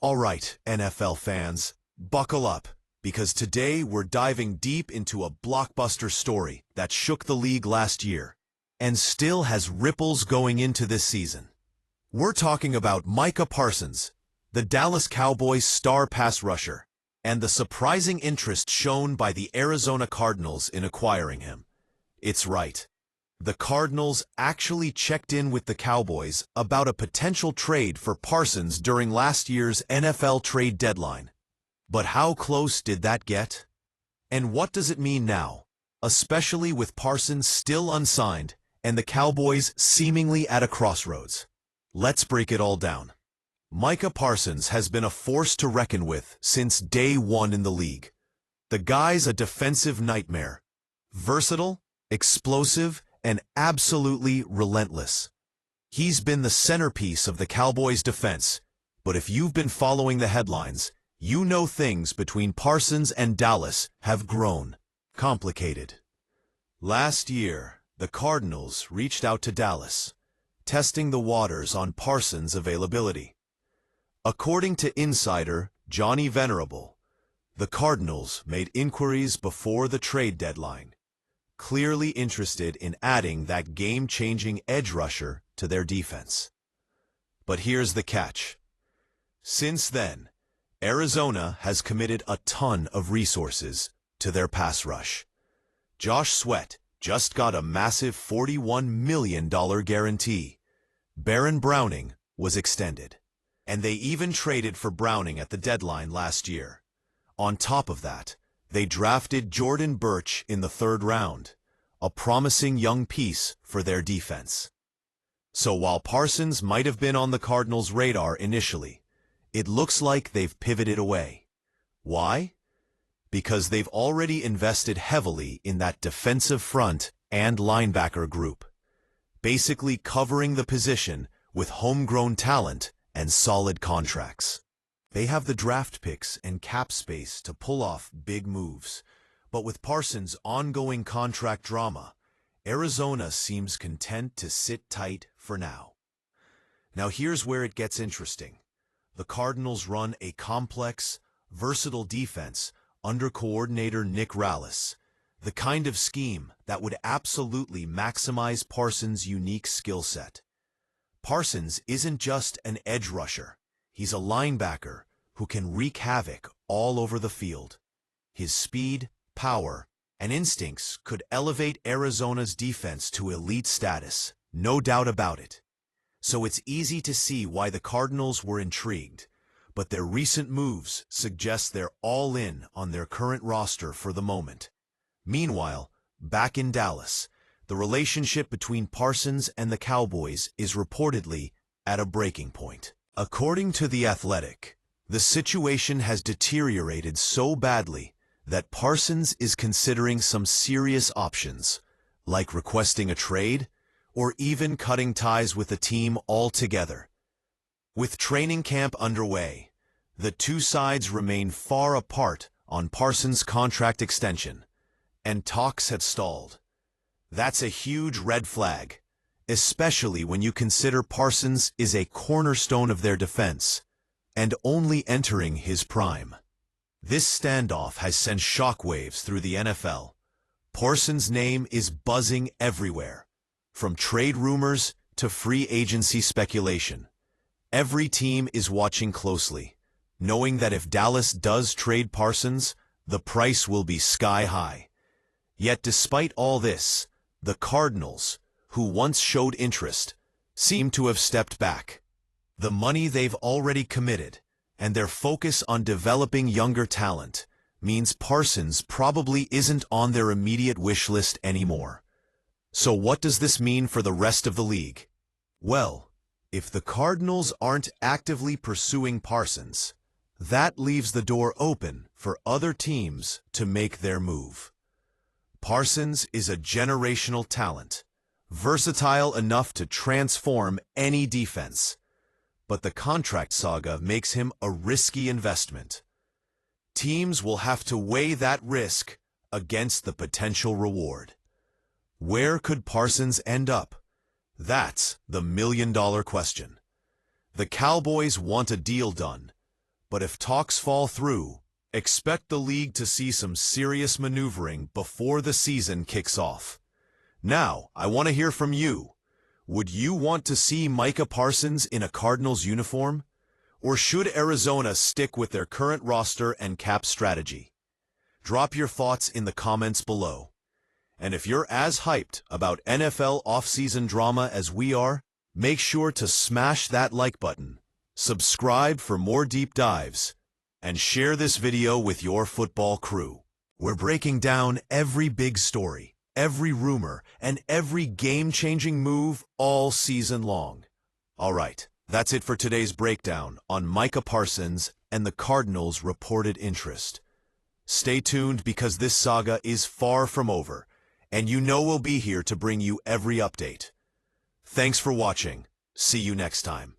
All right, NFL fans, buckle up, because today we're diving deep into a blockbuster story that shook the league last year and still has ripples going into this season. We're talking about Micah Parsons, the Dallas Cowboys star pass rusher, and the surprising interest shown by the Arizona Cardinals in acquiring him. It's right. The Cardinals actually checked in with the Cowboys about a potential trade for Parsons during last year's NFL trade deadline. But how close did that get? And what does it mean now, especially with Parsons still unsigned and the Cowboys seemingly at a crossroads? Let's break it all down. Micah Parsons has been a force to reckon with since day one in the league. The guy's a defensive nightmare. Versatile, explosive, and absolutely relentless. He's been the centerpiece of the Cowboys' defense, but if you've been following the headlines, you know things between Parsons and Dallas have grown complicated. Last year, the Cardinals reached out to Dallas, testing the waters on Parsons' availability. According to insider Johnny Venerable, the Cardinals made inquiries before the trade deadline, clearly interested in adding that game-changing edge rusher to their defense. But here's the catch. Since then, Arizona has committed a ton of resources to their pass rush. Josh Sweat just got a massive $41 million guarantee. Baron Browning was extended, and they even traded for Browning at the deadline last year. On top of that, they drafted Jordan Burch in the 3rd round, a promising young piece for their defense. So while Parsons might have been on the Cardinals' radar initially, it looks like they've pivoted away. Why? Because they've already invested heavily in that defensive front and linebacker group, basically covering the position with homegrown talent and solid contracts. They have the draft picks and cap space to pull off big moves, but with Parsons' ongoing contract drama, Arizona seems content to sit tight for now. Now here's where it gets interesting. The Cardinals run a complex, versatile defense under coordinator Nick Rallis, the kind of scheme that would absolutely maximize Parsons' unique skill set. Parsons isn't just an edge rusher. He's a linebacker who can wreak havoc all over the field. His speed, power, and instincts could elevate Arizona's defense to elite status, no doubt about it. So it's easy to see why the Cardinals were intrigued, but their recent moves suggest they're all in on their current roster for the moment. Meanwhile, back in Dallas, the relationship between Parsons and the Cowboys is reportedly at a breaking point. According to The Athletic, the situation has deteriorated so badly that Parsons is considering some serious options, like requesting a trade or even cutting ties with the team altogether. With training camp underway, the two sides remain far apart on Parsons' contract extension, and talks have stalled. That's a huge red flag, especially when you consider Parsons is a cornerstone of their defense and only entering his prime. This standoff has sent shockwaves through the NFL. Parsons' name is buzzing everywhere, from trade rumors to free agency speculation. Every team is watching closely, knowing that if Dallas does trade Parsons, the price will be sky high. Yet despite all this, the Cardinals, who once showed interest, seem to have stepped back. The money they've already committed and their focus on developing younger talent means Parsons probably isn't on their immediate wish list anymore. So what does this mean for the rest of the league? Well, if the Cardinals aren't actively pursuing Parsons, that leaves the door open for other teams to make their move. Parsons is a generational talent, versatile enough to transform any defense, but the contract saga makes him a risky investment. Teams will have to weigh that risk against the potential reward. Where could Parsons end up? That's the million-dollar question. The Cowboys want a deal done, But if talks fall through, expect the league to see some serious maneuvering before the season kicks off. Now, I want to hear from you. Would you want to see Micah Parsons in a Cardinals uniform? Or should Arizona stick with their current roster and cap strategy? Drop your thoughts in the comments below. And if you're as hyped about NFL offseason drama as we are, make sure to smash that like button, subscribe for more deep dives, and share this video with your football crew. We're breaking down every big story, every rumor, and every game-changing move all season long. All right, that's it for today's breakdown on Micah Parsons and the Cardinals' reported interest. Stay tuned because this saga is far from over, and you know we'll be here to bring you every update. Thanks for watching. See you next time.